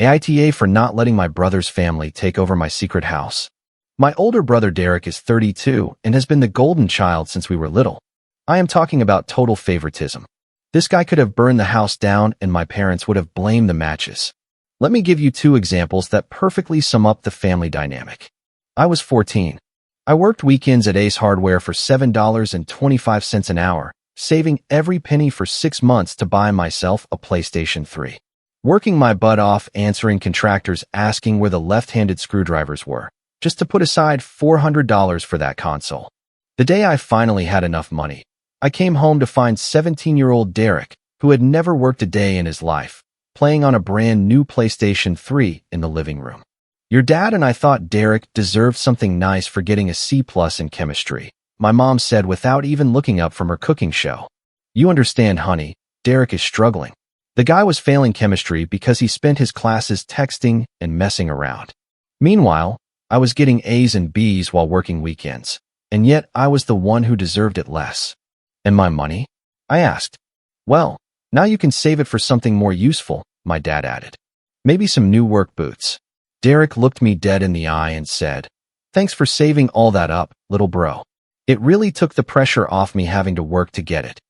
AITA for not letting my brother's family take over my secret house. My older brother Derek is 32 and has been the golden child since we were little. I am talking about total favoritism. This guy could have burned the house down and my parents would have blamed the matches. Let me give you two examples that perfectly sum up the family dynamic. I was 14. I worked weekends at Ace Hardware for $7.25 an hour, saving every penny for 6 months to buy myself a PlayStation 3. Working my butt off answering contractors asking where the left-handed screwdrivers were, just to put aside $400 for that console. The day I finally had enough money, I came home to find 17-year-old Derek, who had never worked a day in his life, playing on a brand new PlayStation 3 in the living room. Your dad and I thought Derek deserved something nice for getting a C+ in chemistry, my mom said without even looking up from her cooking show. You understand, honey, Derek is struggling. The guy was failing chemistry because he spent his classes texting and messing around. Meanwhile, I was getting A's and B's while working weekends, and yet I was the one who deserved it less. And my money? I asked. Well, now you can save it for something more useful, my dad added. Maybe some new work boots. Derek looked me dead in the eye and said, "Thanks for saving all that up, little bro. It really took the pressure off me having to work to get it."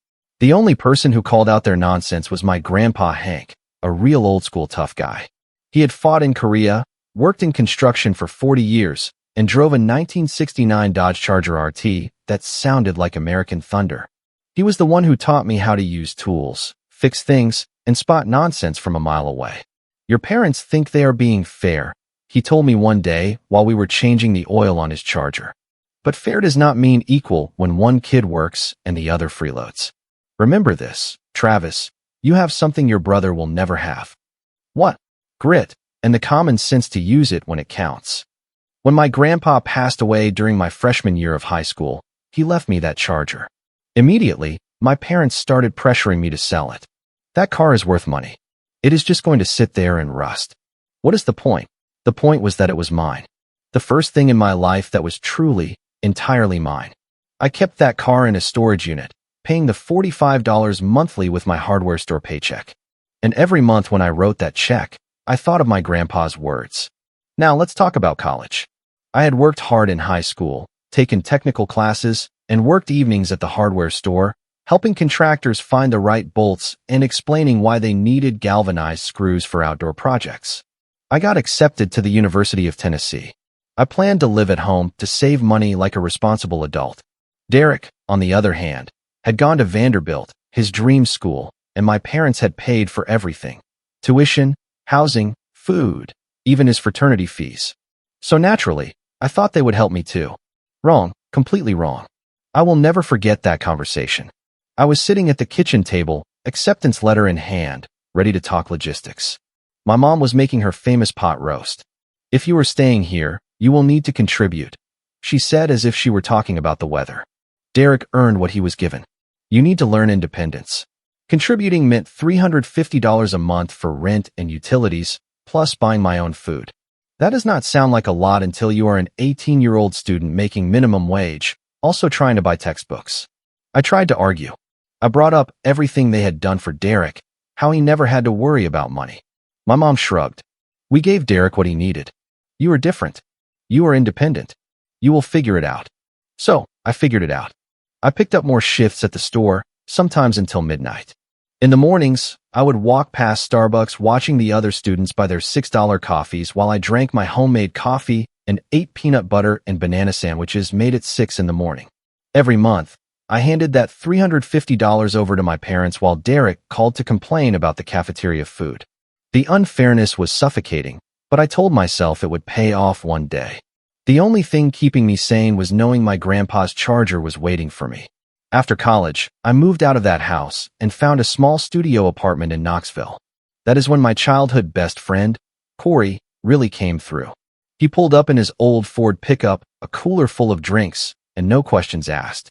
The only person who called out their nonsense was my grandpa Hank, a real old-school tough guy. He had fought in Korea, worked in construction for 40 years, and drove a 1969 Dodge Charger RT that sounded like American thunder. He was the one who taught me how to use tools, fix things, and spot nonsense from a mile away. "Your parents think they are being fair," he told me one day while we were changing the oil on his Charger. "But fair does not mean equal when one kid works and the other freeloads. Remember this, Travis, you have something your brother will never have." What? Grit, and the common sense to use it when it counts. When my grandpa passed away during my freshman year of high school, he left me that Charger. Immediately, my parents started pressuring me to sell it. That car is worth money. It is just going to sit there and rust. What is the point? The point was that it was mine. The first thing in my life that was truly, entirely mine. I kept that car in a storage unit, paying the $45 monthly with my hardware store paycheck. And every month when I wrote that check, I thought of my grandpa's words. Now let's talk about college. I had worked hard in high school, taken technical classes, and worked evenings at the hardware store, helping contractors find the right bolts and explaining why they needed galvanized screws for outdoor projects. I got accepted to the University of Tennessee. I planned to live at home to save money like a responsible adult. Derek, on the other hand, had gone to Vanderbilt, his dream school, and my parents had paid for everything. Tuition, housing, food, even his fraternity fees. So naturally, I thought they would help me too. Wrong, completely wrong. I will never forget that conversation. I was sitting at the kitchen table, acceptance letter in hand, ready to talk logistics. My mom was making her famous pot roast. "If you are staying here, you will need to contribute," she said as if she were talking about the weather. Derek earned what he was given. You need to learn independence. Contributing meant $350 a month for rent and utilities, plus buying my own food. That does not sound like a lot until you are an 18-year-old student making minimum wage, also trying to buy textbooks. I tried to argue. I brought up everything they had done for Derek, how he never had to worry about money. My mom shrugged. "We gave Derek what he needed. You are different. You are independent. You will figure it out." So, I figured it out. I picked up more shifts at the store, sometimes until midnight. In the mornings, I would walk past Starbucks watching the other students buy their $6 coffees while I drank my homemade coffee and ate peanut butter and banana sandwiches made at 6 in the morning. Every month, I handed that $350 over to my parents while Derek called to complain about the cafeteria food. The unfairness was suffocating, but I told myself it would pay off one day. The only thing keeping me sane was knowing my grandpa's Charger was waiting for me. After college, I moved out of that house and found a small studio apartment in Knoxville. That is when my childhood best friend, Corey, really came through. He pulled up in his old Ford pickup, a cooler full of drinks, and no questions asked.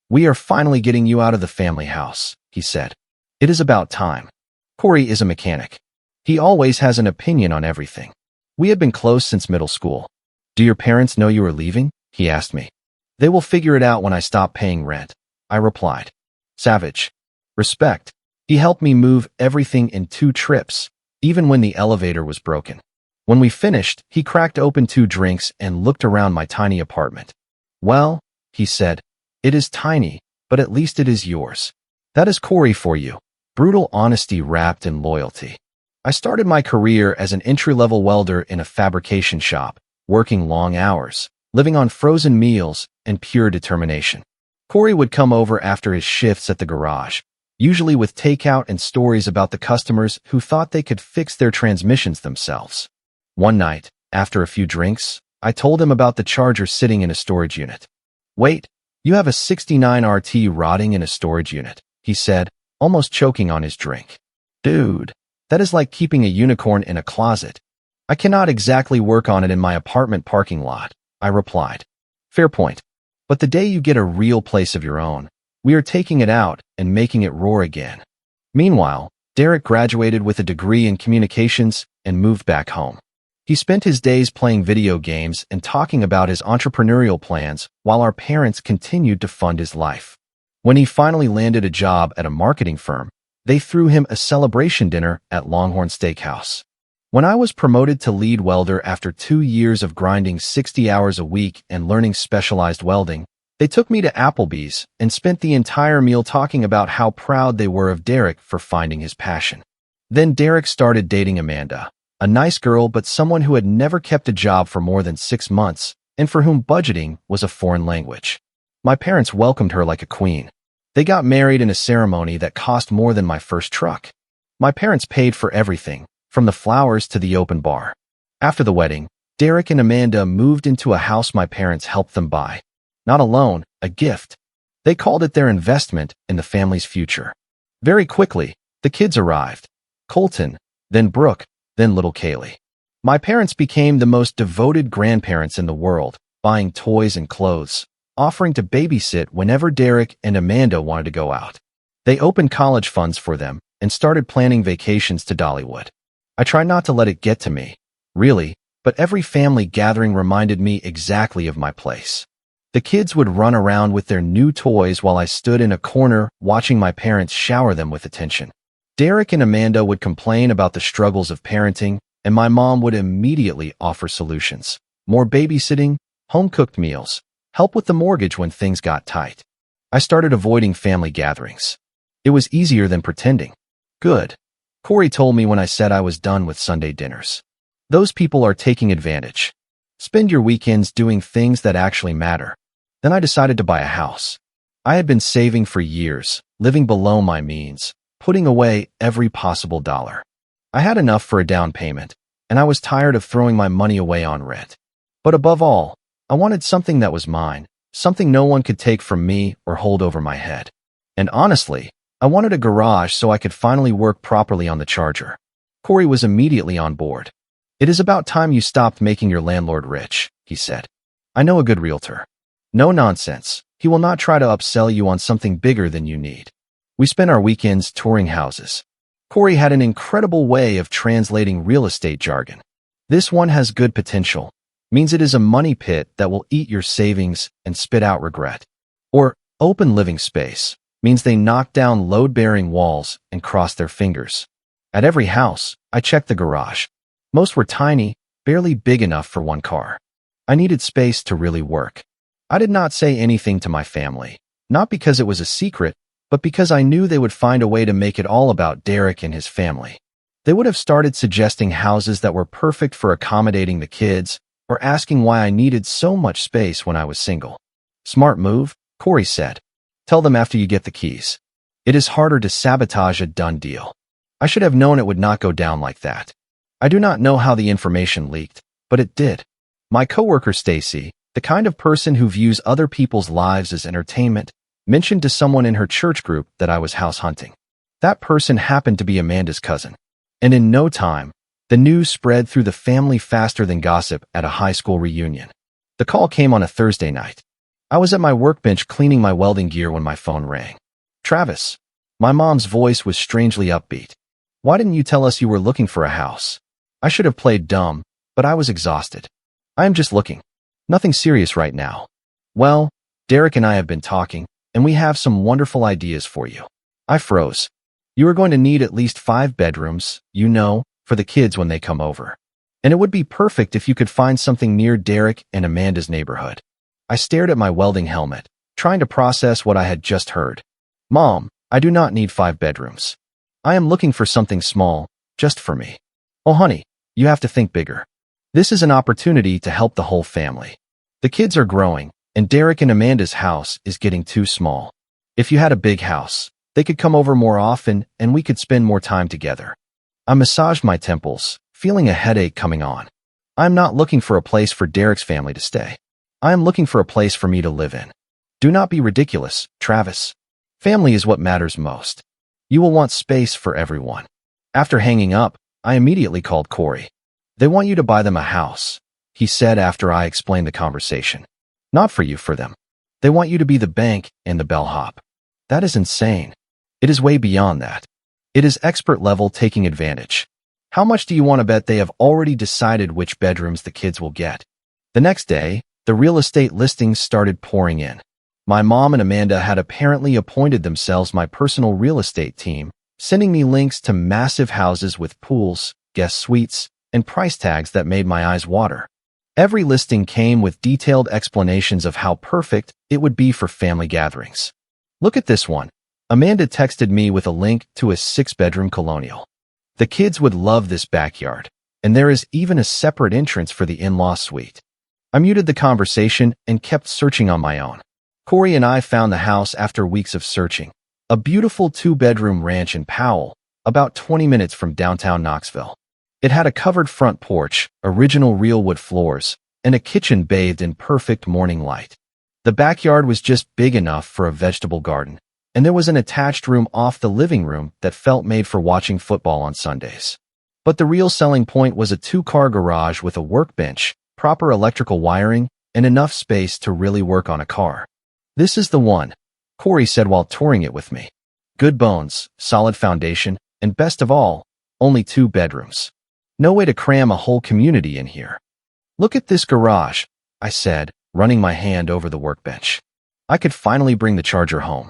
"We are finally getting you out of the family house," he said. "It is about time." Corey is a mechanic. He always has an opinion on everything. We had been close since middle school. "Do your parents know you are leaving?" he asked me. "They will figure it out when I stop paying rent," I replied. Savage. Respect. He helped me move everything in 2 trips, even when the elevator was broken. When we finished, he cracked open 2 drinks and looked around my tiny apartment. "Well," he said, "it is tiny, but at least it is yours." That is Corey for you. Brutal honesty wrapped in loyalty. I started my career as an entry-level welder in a fabrication shop, working long hours, living on frozen meals and pure determination. Corey would come over after his shifts at the garage, usually with takeout and stories about the customers who thought they could fix their transmissions themselves. One night, after a few drinks, I told him about the charger sitting in a storage unit. "Wait, you have a 69 RT rotting in a storage unit," he said, almost choking on his drink. "Dude, that is like keeping a unicorn in a closet." "I cannot exactly work on it in my apartment parking lot," I replied. "Fair point. But the day you get a real place of your own, we are taking it out and making it roar again." Meanwhile, Derek graduated with a degree in communications and moved back home. He spent his days playing video games and talking about his entrepreneurial plans while our parents continued to fund his life. When he finally landed a job at a marketing firm, they threw him a celebration dinner at Longhorn Steakhouse. When I was promoted to lead welder after 2 years of grinding 60 hours a week and learning specialized welding, they took me to Applebee's and spent the entire meal talking about how proud they were of Derek for finding his passion. Then Derek started dating Amanda, a nice girl but someone who had never kept a job for more than 6 months and for whom budgeting was a foreign language. My parents welcomed her like a queen. They got married in a ceremony that cost more than my first truck. My parents paid for everything, from the flowers to the open bar. After the wedding, Derek and Amanda moved into a house my parents helped them buy. Not a loan, a gift. They called it their investment in the family's future. Very quickly, the kids arrived. Colton, then Brooke, then little Kaylee. My parents became the most devoted grandparents in the world, buying toys and clothes, offering to babysit whenever Derek and Amanda wanted to go out. They opened college funds for them and started planning vacations to Dollywood. I try not to let it get to me, really, but every family gathering reminded me exactly of my place. The kids would run around with their new toys while I stood in a corner watching my parents shower them with attention. Derek and Amanda would complain about the struggles of parenting, and my mom would immediately offer solutions. More babysitting, home-cooked meals, help with the mortgage when things got tight. I started avoiding family gatherings. It was easier than pretending. Good. Corey told me when I said I was done with Sunday dinners. Those people are taking advantage. Spend your weekends doing things that actually matter. Then I decided to buy a house. I had been saving for years, living below my means, putting away every possible dollar. I had enough for a down payment, and I was tired of throwing my money away on rent. But above all, I wanted something that was mine, something no one could take from me or hold over my head. And honestly, I wanted a garage so I could finally work properly on the charger. Corey was immediately on board. "It is about time you stopped making your landlord rich," he said. "I know a good realtor." "No nonsense. He will not try to upsell you on something bigger than you need." We spent our weekends touring houses. Corey had an incredible way of translating real estate jargon. "This one has good potential," means it is a money pit that will eat your savings and spit out regret. Or "open living space," means they knock down load-bearing walls and cross their fingers. At every house, I checked the garage. Most were tiny, barely big enough for one car. I needed space to really work. I did not say anything to my family, not because it was a secret, but because I knew they would find a way to make it all about Derek and his family. They would have started suggesting houses that were perfect for accommodating the kids, or asking why I needed so much space when I was single. "Smart move," Corey said. "Tell them after you get the keys. It is harder to sabotage a done deal." I should have known it would not go down like that. I do not know how the information leaked, but it did. My coworker Stacy, the kind of person who views other people's lives as entertainment, mentioned to someone in her church group that I was house hunting. That person happened to be Amanda's cousin. And in no time, the news spread through the family faster than gossip at a high school reunion. The call came on a Thursday night. I was at my workbench cleaning my welding gear when my phone rang. "Travis." My mom's voice was strangely upbeat. "Why didn't you tell us you were looking for a house?" I should have played dumb, but I was exhausted. "I am just looking. Nothing serious right now." "Well, Derek and I have been talking, and we have some wonderful ideas for you." I froze. "You are going to need at least 5 bedrooms, you know, for the kids when they come over. And it would be perfect if you could find something near Derek and Amanda's neighborhood. I stared at my welding helmet, trying to process what I had just heard. Mom, I do not need 5 bedrooms. I am looking for something small, just for me. Oh honey, you have to think bigger. This is an opportunity to help the whole family. The kids are growing, and Derek and Amanda's house is getting too small. If you had a big house, they could come over more often and we could spend more time together. I massaged my temples, feeling a headache coming on. I'm not looking for a place for Derek's family to stay. I am looking for a place for me to live in. Do not be ridiculous, Travis. Family is what matters most. You will want space for everyone. After hanging up, I immediately called Corey. They want you to buy them a house, he said after I explained the conversation. Not for you, for them. They want you to be the bank and the bellhop. That is insane. It is way beyond that. It is expert level taking advantage. How much do you want to bet they have already decided which bedrooms the kids will get? The next day, the real estate listings started pouring in. My mom and Amanda had apparently appointed themselves my personal real estate team, sending me links to massive houses with pools, guest suites, and price tags that made my eyes water. Every listing came with detailed explanations of how perfect it would be for family gatherings. Look at this one. Amanda texted me with a link to a 6-bedroom colonial. The kids would love this backyard, and there is even a separate entrance for the in-law suite. I muted the conversation and kept searching on my own. Corey and I found the house after weeks of searching. A beautiful 2-bedroom ranch in Powell, about 20 minutes from downtown Knoxville. It had a covered front porch, original real wood floors, and a kitchen bathed in perfect morning light. The backyard was just big enough for a vegetable garden, and there was an attached room off the living room that felt made for watching football on Sundays. But the real selling point was a 2-car garage with a workbench, proper electrical wiring, and enough space to really work on a car. This is the one, Corey said while touring it with me. Good bones, solid foundation, and best of all, only 2 bedrooms. No way to cram a whole community in here. Look at this garage, I said, running my hand over the workbench. I could finally bring the charger home.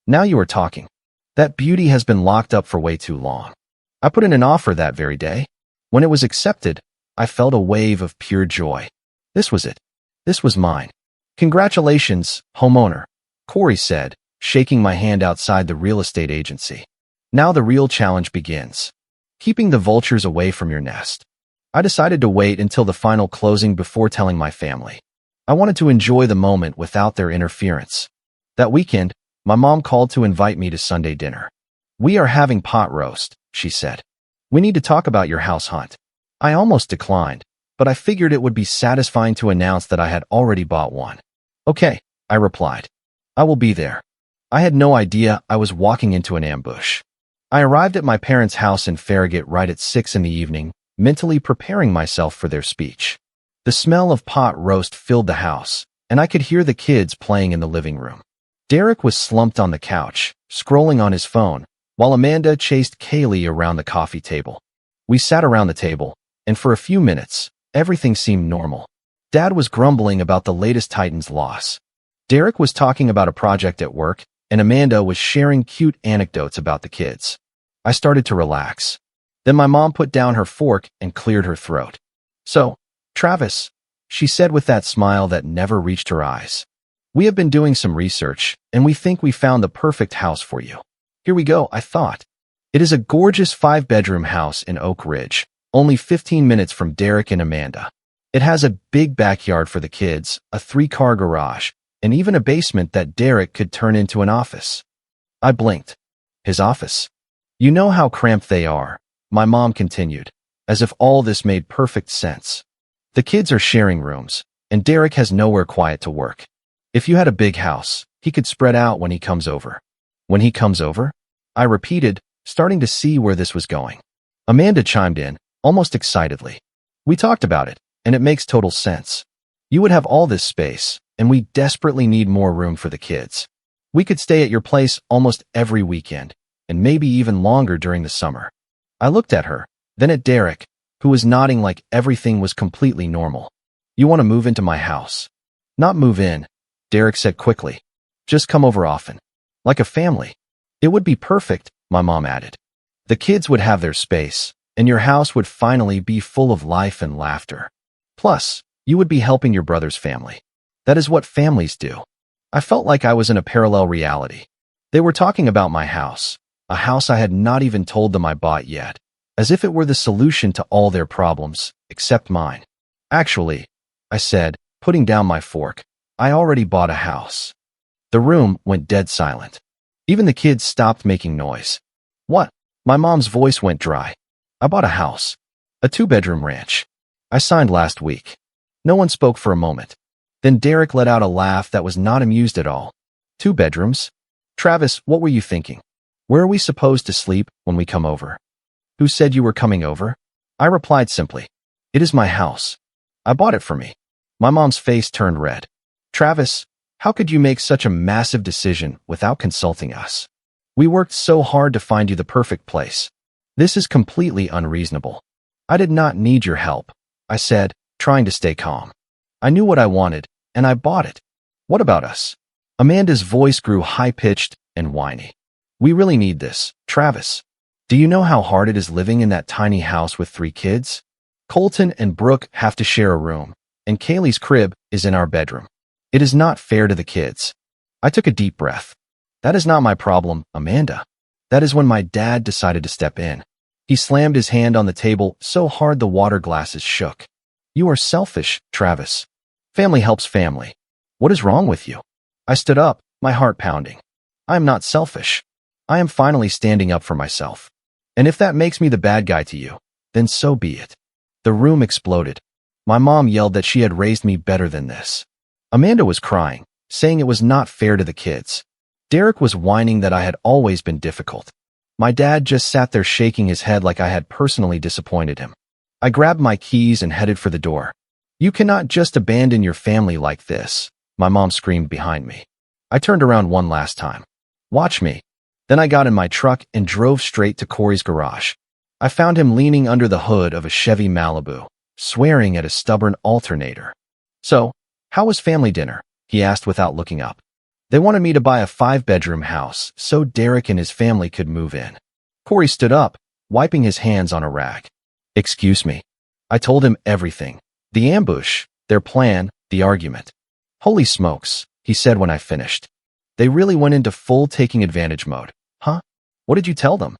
Now you are talking. That beauty has been locked up for way too long. I put in an offer that very day. When it was accepted, I felt a wave of pure joy. This was it. This was mine. Congratulations, homeowner, Corey said, shaking my hand outside the real estate agency. Now the real challenge begins. Keeping the vultures away from your nest. I decided to wait until the final closing before telling my family. I wanted to enjoy the moment without their interference. That weekend, my mom called to invite me to Sunday dinner. We are having pot roast, she said. We need to talk about your house hunt. I almost declined, but I figured it would be satisfying to announce that I had already bought one. Okay, I replied. I will be there. I had no idea I was walking into an ambush. I arrived at my parents' house in Farragut right at 6 in the evening, mentally preparing myself for their speech. The smell of pot roast filled the house, and I could hear the kids playing in the living room. Derek was slumped on the couch, scrolling on his phone, while Amanda chased Kaylee around the coffee table. We sat around the table, and for a few minutes, everything seemed normal. Dad was grumbling about the latest Titans loss. Derek was talking about a project at work, and Amanda was sharing cute anecdotes about the kids. I started to relax. Then my mom put down her fork and cleared her throat. So, Travis, she said with that smile that never reached her eyes. We have been doing some research, and we think we found the perfect house for you. Here we go, I thought. It is a gorgeous 5-bedroom house in Oak Ridge, only 15 minutes from Derek and Amanda. It has a big backyard for the kids, a 3-car garage, and even a basement that Derek could turn into an office. I blinked. His office? You know how cramped they are, my mom continued, as if all this made perfect sense. The kids are sharing rooms, and Derek has nowhere quiet to work. If you had a big house, he could spread out when he comes over. When he comes over? I repeated, starting to see where this was going. Amanda chimed in, almost excitedly. We talked about it, and it makes total sense. You would have all this space, and we desperately need more room for the kids. We could stay at your place almost every weekend, and maybe even longer during the summer. I looked at her, then at Derek, who was nodding like everything was completely normal. You want to move into my house? Not move in, Derek said quickly. Just come over often. Like a family. It would be perfect, my mom added. The kids would have their space, and your house would finally be full of life and laughter. Plus, you would be helping your brother's family. That is what families do. I felt like I was in a parallel reality. They were talking about my house, a house I had not even told them I bought yet, as if it were the solution to all their problems, except mine. Actually, I said, putting down my fork, I already bought a house. The room went dead silent. Even the kids stopped making noise. What? My mom's voice went dry. I bought a house. A 2-bedroom ranch. I signed last week. No one spoke for a moment. Then Derek let out a laugh that was not amused at all. 2 bedrooms? Travis, what were you thinking? Where are we supposed to sleep when we come over? Who said you were coming over? I replied simply. It is my house. I bought it for me. My mom's face turned red. Travis, how could you make such a massive decision without consulting us? We worked so hard to find you the perfect place. This is completely unreasonable. I did not need your help, I said, trying to stay calm. I knew what I wanted, and I bought it. What about us? Amanda's voice grew high-pitched and whiny. We really need this, Travis. Do you know how hard it is living in that tiny house with 3 kids? Colton and Brooke have to share a room, and Kaylee's crib is in our bedroom. It is not fair to the kids. I took a deep breath. That is not my problem, Amanda. That is when my dad decided to step in. He slammed his hand on the table so hard the water glasses shook. You are selfish, Travis. Family helps family. What is wrong with you? I stood up, my heart pounding. I am not selfish. I am finally standing up for myself. And if that makes me the bad guy to you, then so be it. The room exploded. My mom yelled that she had raised me better than this. Amanda was crying, saying it was not fair to the kids. Derek was whining that I had always been difficult. My dad just sat there shaking his head like I had personally disappointed him. I grabbed my keys and headed for the door. You cannot just abandon your family like this, my mom screamed behind me. I turned around one last time. Watch me. Then I got in my truck and drove straight to Corey's garage. I found him leaning under the hood of a Chevy Malibu, swearing at a stubborn alternator. So, how was family dinner? He asked without looking up. They wanted me to buy a 5-bedroom house so Derek and his family could move in. Corey stood up, wiping his hands on a rag. Excuse me. I told him everything. The ambush, their plan, the argument. Holy smokes, he said when I finished. They really went into full taking advantage mode. Huh? What did you tell them?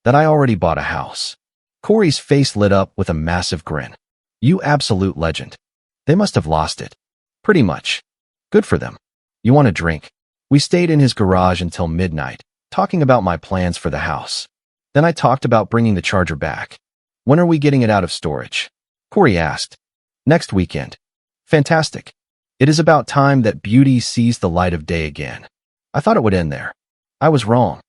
That I already bought a house. Corey's face lit up with a massive grin. You absolute legend. They must have lost it. Pretty much. Good for them. You want a drink? We stayed in his garage until midnight, talking about my plans for the house. Then I talked about bringing the charger back. When are we getting it out of storage? Corey asked. Next weekend. Fantastic. It is about time that beauty sees the light of day again. I thought it would end there. I was wrong.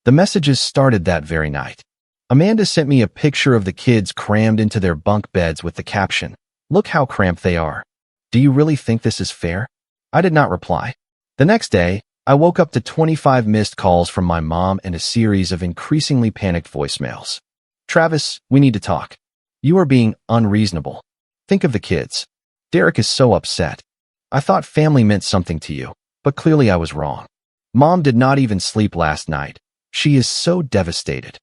The messages started that very night. Amanda sent me a picture of the kids crammed into their bunk beds with the caption, "Look how cramped they are. Do you really think this is fair?" I did not reply. The next day, I woke up to 25 missed calls from my mom and a series of increasingly panicked voicemails. Travis, we need to talk. You are being unreasonable. Think of the kids. Derek is so upset. I thought family meant something to you, but clearly I was wrong. Mom did not even sleep last night. She is so devastated.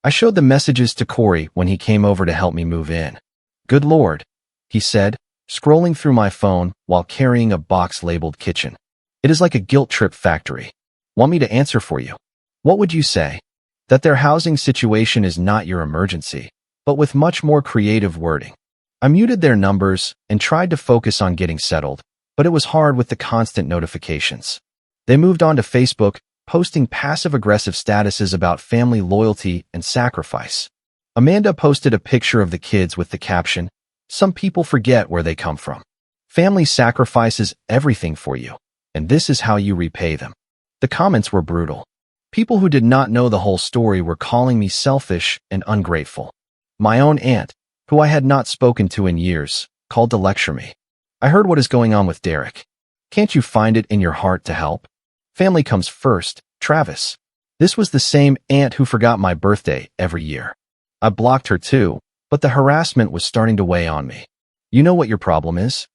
I showed the messages to Corey when he came over to help me move in. Good Lord, he said, scrolling through my phone while carrying a box labeled kitchen. It is like a guilt trip factory. Want me to answer for you? What would you say? That their housing situation is not your emergency, but with much more creative wording. I muted their numbers and tried to focus on getting settled, but it was hard with the constant notifications. They moved on to Facebook, posting passive-aggressive statuses about family loyalty and sacrifice. Amanda posted a picture of the kids with the caption, "Some people forget where they come from. Family sacrifices everything for you, and this is how you repay them." The comments were brutal. People who did not know the whole story were calling me selfish and ungrateful. My own aunt, who I had not spoken to in years, called to lecture me. I heard what is going on with Derek. Can't you find it in your heart to help? Family comes first, Travis. This was the same aunt who forgot my birthday every year. I blocked her too, but the harassment was starting to weigh on me. You know what your problem is?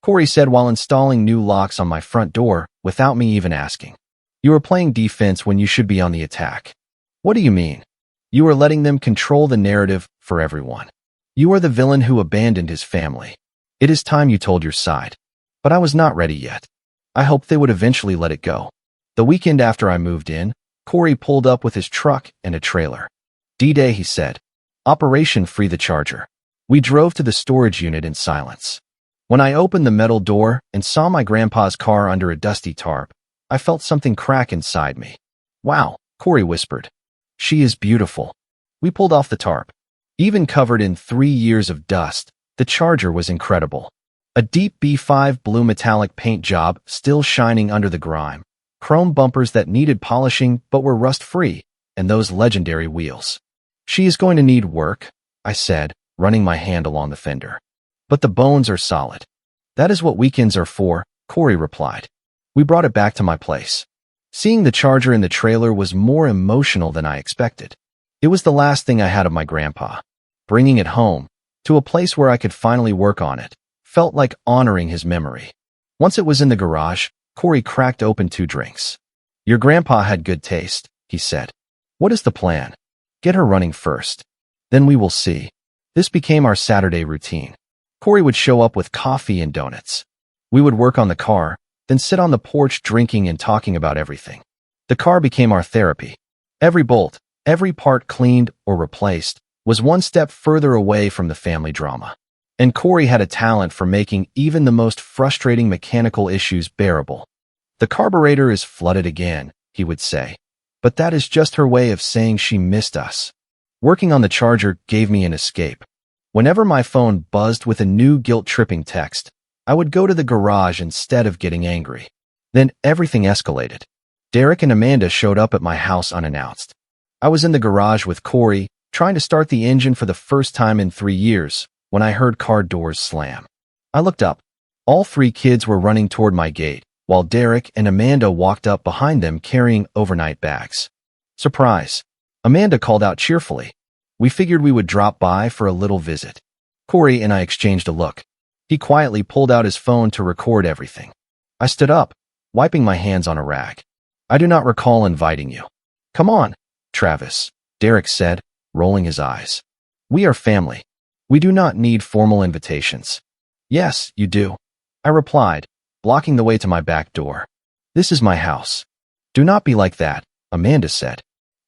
Corey said while installing new locks on my front door without me even asking. You are playing defense when you should be on the attack. What do you mean? You are letting them control the narrative for everyone. You are the villain who abandoned his family. It is time you told your side. But I was not ready yet. I hoped they would eventually let it go. The weekend after I moved in, Corey pulled up with his truck and a trailer. D-Day, he said. Operation Free the Charger. We drove to the storage unit in silence. When I opened the metal door and saw my grandpa's car under a dusty tarp, I felt something crack inside me. Wow, Corey whispered. She is beautiful. We pulled off the tarp. Even covered in 3 years of dust, the Charger was incredible. A deep B5 blue metallic paint job still shining under the grime, chrome bumpers that needed polishing but were rust-free, and those legendary wheels. She is going to need work, I said, running my hand along the fender. But the bones are solid. That is what weekends are for, Corey replied. We brought it back to my place. Seeing the Charger in the trailer was more emotional than I expected. It was the last thing I had of my grandpa. Bringing it home, to a place where I could finally work on it, felt like honoring his memory. Once it was in the garage, Corey cracked open 2 drinks. Your grandpa had good taste, he said. What is the plan? Get her running first. Then we will see. This became our Saturday routine. Corey would show up with coffee and donuts. We would work on the car, then sit on the porch drinking and talking about everything. The car became our therapy. Every bolt, every part cleaned or replaced, was one step further away from the family drama. And Corey had a talent for making even the most frustrating mechanical issues bearable. The carburetor is flooded again, he would say. But that is just her way of saying she missed us. Working on the Charger gave me an escape. Whenever my phone buzzed with a new guilt-tripping text, I would go to the garage instead of getting angry. Then everything escalated. Derek and Amanda showed up at my house unannounced. I was in the garage with Corey, trying to start the engine for the first time in 3 years, when I heard car doors slam. I looked up. All 3 kids were running toward my gate, while Derek and Amanda walked up behind them carrying overnight bags. Surprise! Amanda called out cheerfully. We figured we would drop by for a little visit. Corey and I exchanged a look. He quietly pulled out his phone to record everything. I stood up, wiping my hands on a rag. I do not recall inviting you. Come on, Travis, Derek said, rolling his eyes. We are family. We do not need formal invitations. Yes, you do, I replied, blocking the way to my back door. This is my house. Do not be like that, Amanda said.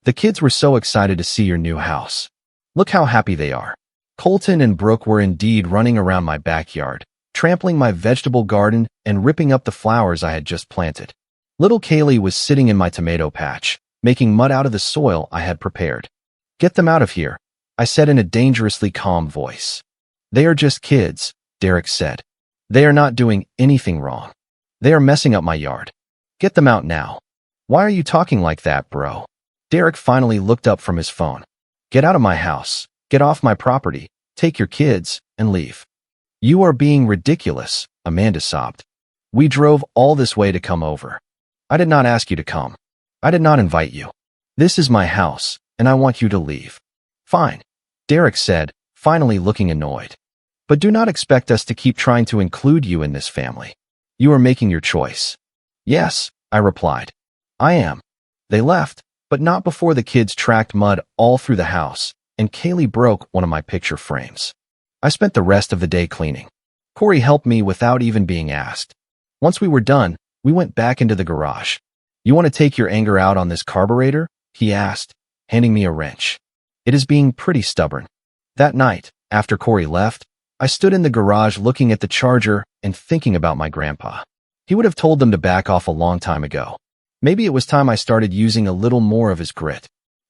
The kids were so excited to see your new house. Look how happy they are. Colton and Brooke were indeed running around my backyard, trampling my vegetable garden and ripping up the flowers I had just planted. Little Kaylee was sitting in my tomato patch, making mud out of the soil I had prepared. Get them out of here, I said in a dangerously calm voice. They are just kids, Derek said. They are not doing anything wrong. They are messing up my yard. Get them out now. Why are you talking like that, bro? Derek finally looked up from his phone. Get out of my house. Get off my property. Take your kids and leave. You are being ridiculous, Amanda sobbed. We drove all this way to come over. I did not ask you to come. I did not invite you. This is my house, and I want you to leave. Fine, Derek said, finally looking annoyed. But do not expect us to keep trying to include you in this family. You are making your choice. Yes, I replied. I am. They left, but not before the kids tracked mud all through the house, and Kaylee broke one of my picture frames. I spent the rest of the day cleaning. Corey helped me without even being asked. Once we were done, we went back into the garage. You want to take your anger out on this carburetor? He asked, handing me a wrench. It is being pretty stubborn. That night, after Corey left, I stood in the garage looking at the Charger and thinking about my grandpa. He would have told them to back off a long time ago. Maybe it was time I started using a little more of his grit.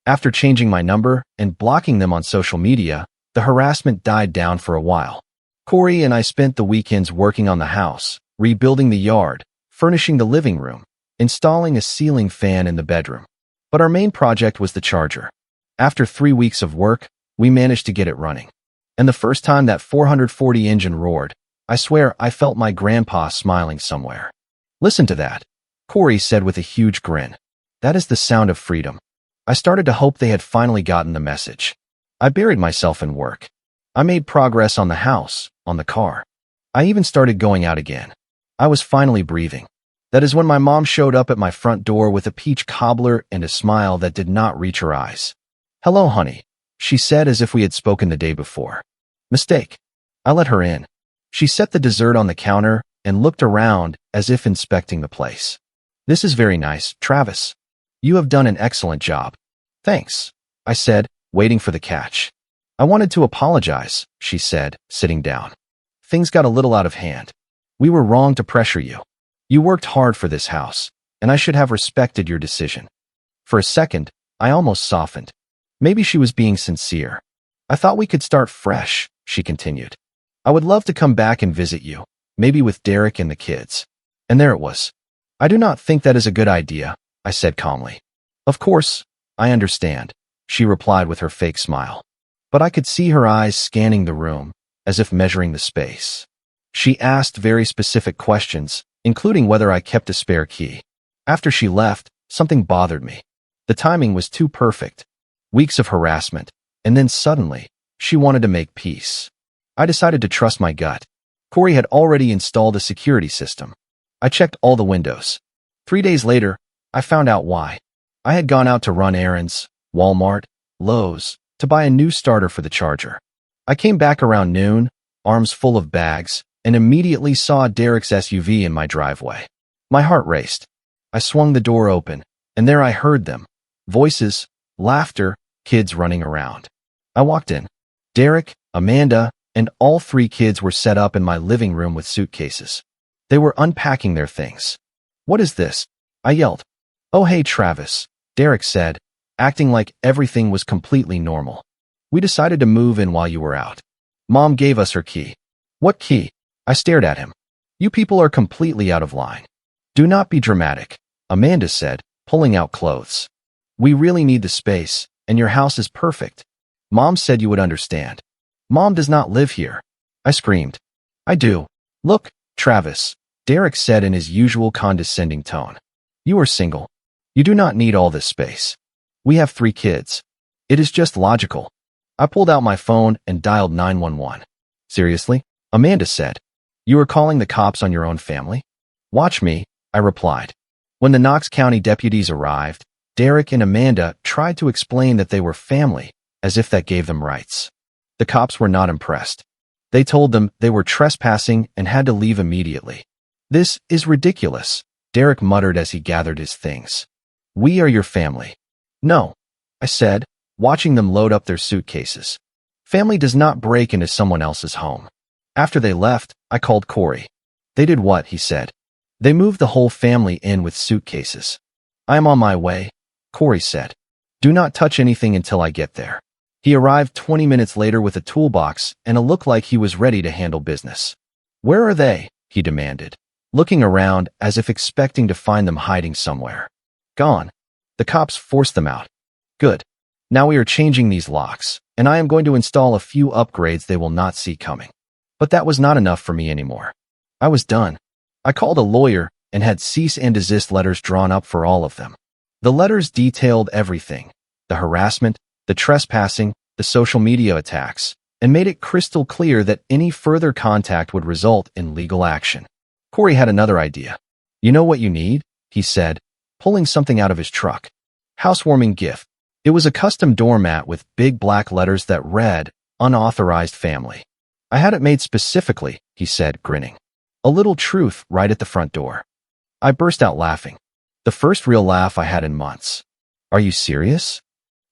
After changing my number and blocking them on social media, the harassment died down for a while. Corey and I spent the weekends working on the house, rebuilding the yard, furnishing the living room, installing a ceiling fan in the bedroom. But our main project was the Charger. After 3 weeks of work, we managed to get it running. And the first time that 440 engine roared, I swear I felt my grandpa smiling somewhere. Listen to that, Corey said with a huge grin. That is the sound of freedom. I started to hope they had finally gotten the message. I buried myself in work. I made progress on the house, on the car. I even started going out again. I was finally breathing. That is when my mom showed up at my front door with a peach cobbler and a smile that did not reach her eyes. "Hello, honey," she said as if we had spoken the day before. "Mistake." I let her in. She set the dessert on the counter and looked around as if inspecting the place. "This is very nice, Travis. You have done an excellent job." "Thanks," I said, waiting for the catch. "I wanted to apologize," she said, sitting down. "Things got a little out of hand. We were wrong to pressure you. You worked hard for this house, and I should have respected your decision." For a second, I almost softened. Maybe she was being sincere. "I thought we could start fresh," she continued. "I would love to come back and visit you, maybe with Derek and the kids." And there it was. "I do not think that is a good idea," I said calmly. "Of course, I understand," she replied with her fake smile. But I could see her eyes scanning the room, as if measuring the space. She asked very specific questions, including whether I kept a spare key. After she left, something bothered me. The timing was too perfect. Weeks of harassment, and then suddenly, she wanted to make peace. I decided to trust my gut. Corey had already installed a security system. I checked all the windows. 3 days later, I found out why. I had gone out to run errands, Walmart, Lowe's, to buy a new starter for the charger. I came back around noon, arms full of bags, and immediately saw Derek's SUV in my driveway. My heart raced. I swung the door open, and there I heard them. Voices, laughter, kids running around. I walked in. Derek, Amanda, and all 3 kids were set up in my living room with suitcases. They were unpacking their things. "What is this?" I yelled. "Oh, hey, Travis," Derek said, acting like everything was completely normal. "We decided to move in while you were out. Mom gave us her key." "What key?" I stared at him. "You people are completely out of line." "Do not be dramatic," Amanda said, pulling out clothes. "We really need the space, and your house is perfect. Mom said you would understand." "Mom does not live here," I screamed. "I do. Look, Travis," Derek said in his usual condescending tone. "You are single. You do not need all this space. We have 3 kids. It is just logical." I pulled out my phone and dialed 911. "Seriously?" Amanda said. "You are calling the cops on your own family?" "Watch me," I replied. When the Knox County deputies arrived, Derek and Amanda tried to explain that they were family, as if that gave them rights. The cops were not impressed. They told them they were trespassing and had to leave immediately. "This is ridiculous," Derek muttered as he gathered his things. "We are your family." "No," I said, watching them load up their suitcases. "Family does not break into someone else's home." After they left, I called Corey. "They did what?" he said. "They moved the whole family in with suitcases." "I am on my way," Corey said. "Do not touch anything until I get there." He arrived 20 minutes later with a toolbox and a look like he was ready to handle business. "Where are they?" he demanded, looking around as if expecting to find them hiding somewhere. "Gone. The cops forced them out." "Good. Now we are changing these locks, and I am going to install a few upgrades they will not see coming." But that was not enough for me anymore. I was done. I called a lawyer and had cease and desist letters drawn up for all of them. The letters detailed everything: the harassment, the trespassing, the social media attacks, and made it crystal clear that any further contact would result in legal action. Corey had another idea. "You know what you need?" he said, pulling something out of his truck. "Housewarming gift." It was a custom doormat with big black letters that read, "Unauthorized Family." "I had it made specifically," he said, grinning. "A little truth right at the front door." I burst out laughing. The first real laugh I had in months. "Are you serious?"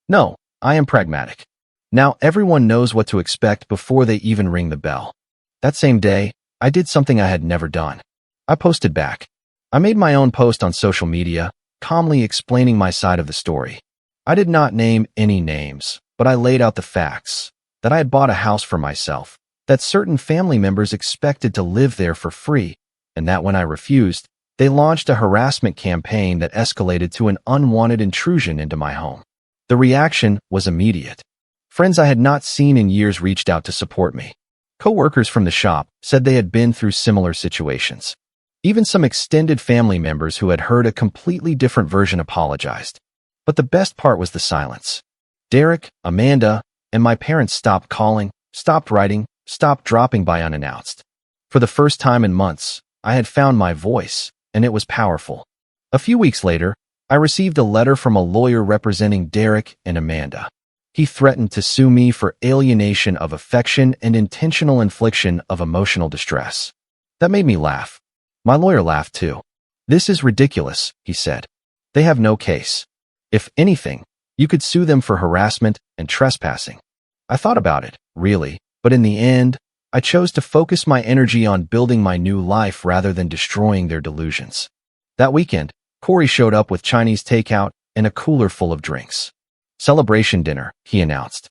"No, I am pragmatic. Now everyone knows what to expect before they even ring the bell." That same day, I did something I had never done. I posted back. I made my own post on social media, calmly explaining my side of the story. I did not name any names, but I laid out the facts: that I had bought a house for myself, that certain family members expected to live there for free, and that when I refused, they launched a harassment campaign that escalated to an unwanted intrusion into my home. The reaction was immediate. Friends I had not seen in years reached out to support me. Co-workers from the shop said they had been through similar situations. Even some extended family members who had heard a completely different version apologized. But the best part was the silence. Derek, Amanda, and my parents stopped calling, stopped writing, stopped dropping by unannounced. For the first time in months, I had found my voice, and it was powerful. A few weeks later, I received a letter from a lawyer representing Derek and Amanda. He threatened to sue me for alienation of affection and intentional infliction of emotional distress. That made me laugh. My lawyer laughed too. "This is ridiculous," he said. "They have no case. If anything, you could sue them for harassment and trespassing." I thought about it, really, but in the end, I chose to focus my energy on building my new life rather than destroying their delusions. That weekend, Corey showed up with Chinese takeout and a cooler full of drinks. "Celebration dinner," he announced.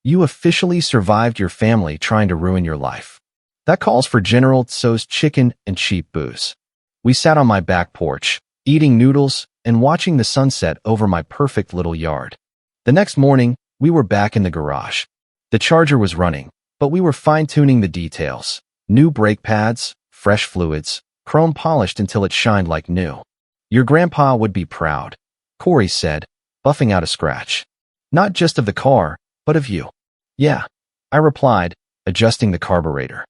"You officially survived your family trying to ruin your life. That calls for General Tso's chicken and cheap booze." We sat on my back porch, eating noodles and watching the sunset over my perfect little yard. The next morning, we were back in the garage. The charger was running, but we were fine-tuning the details. New brake pads, fresh fluids, chrome polished until it shined like new. "Your grandpa would be proud," Corey said, buffing out a scratch. "Not just of the car, but of you." "Yeah," I replied, adjusting the carburetor.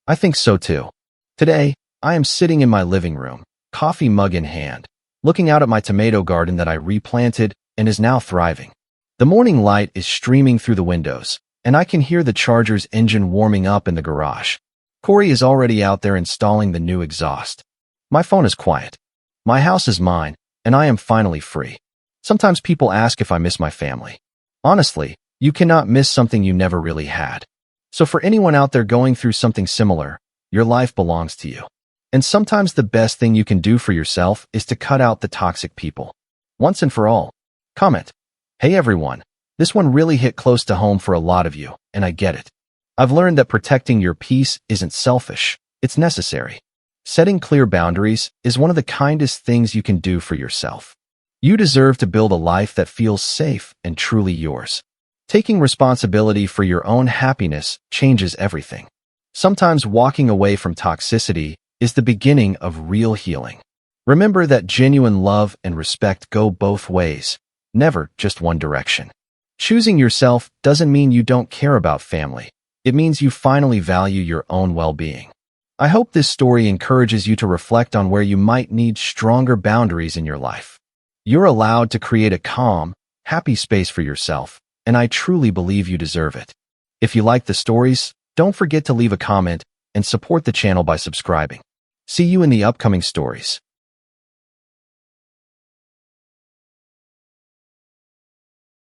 "I think so too." Today, I am sitting in my living room, coffee mug in hand, looking out at my tomato garden that I replanted and is now thriving. The morning light is streaming through the windows, and I can hear the Charger's engine warming up in the garage. Corey is already out there installing the new exhaust. My phone is quiet. My house is mine, and I am finally free. Sometimes people ask if I miss my family. Honestly, you cannot miss something you never really had. So for anyone out there going through something similar, your life belongs to you. And sometimes the best thing you can do for yourself is to cut out the toxic people. Once and for all. Comment. "Hey everyone, this one really hit close to home for a lot of you, and I get it. I've learned that protecting your peace isn't selfish, it's necessary. Setting clear boundaries is one of the kindest things you can do for yourself. You deserve to build a life that feels safe and truly yours. Taking responsibility for your own happiness changes everything. Sometimes walking away from toxicity is the beginning of real healing. Remember that genuine love and respect go both ways, never just one direction. Choosing yourself doesn't mean you don't care about family. It means you finally value your own well-being. I hope this story encourages you to reflect on where you might need stronger boundaries in your life. You're allowed to create a calm, happy space for yourself, and I truly believe you deserve it. If you like the stories, don't forget to leave a comment and support the channel by subscribing. See you in the upcoming stories.